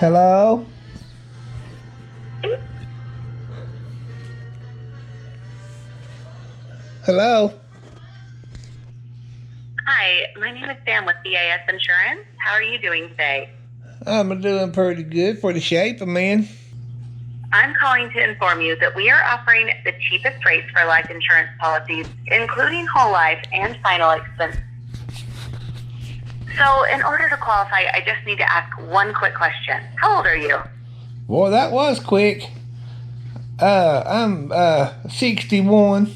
Hello? Hello? Hi, my name is Sam with BAS Insurance. How are you doing today? I'm doing pretty good for the shape of man. I'm calling to inform you that we are offering the cheapest rates for life insurance policies, including whole life and final expense. So in order to qualify, I just need to ask one quick question. How old are you? Boy, that was quick. I'm 61.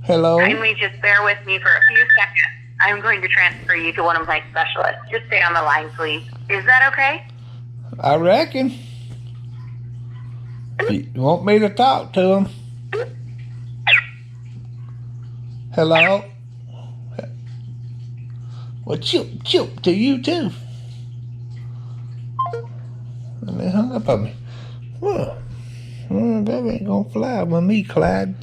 Hello? Kindly just bear with me for a few seconds. I'm going to transfer you to one of my specialists. Just stay on the line, please. Is that okay? I reckon. You want me to talk to him? Hello? Well, chip to you too. And they hung up on me. Well, that ain't gonna fly with me, Clyde.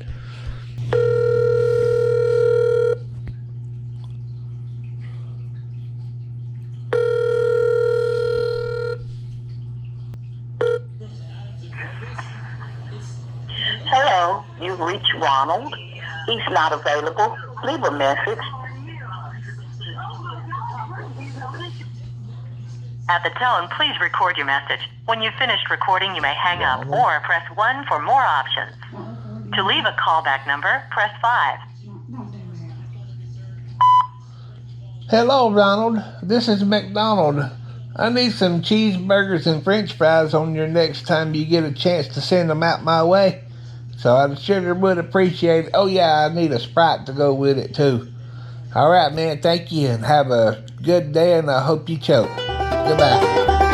Hello, you've reached Ronald. He's not available. Leave a message. At the tone, please record your message. When you've finished recording, you may hang up or press 1 for more options. To leave a callback number, press 5. Hello, Ronald. This is McDonald. I need some cheeseburgers and french fries on your next time you get a chance to send them out my way. So I sure would appreciate it. Oh, yeah, I need a Sprite to go with it, too. All right, man. Thank you, and have a good day, and I hope you choke. Goodbye.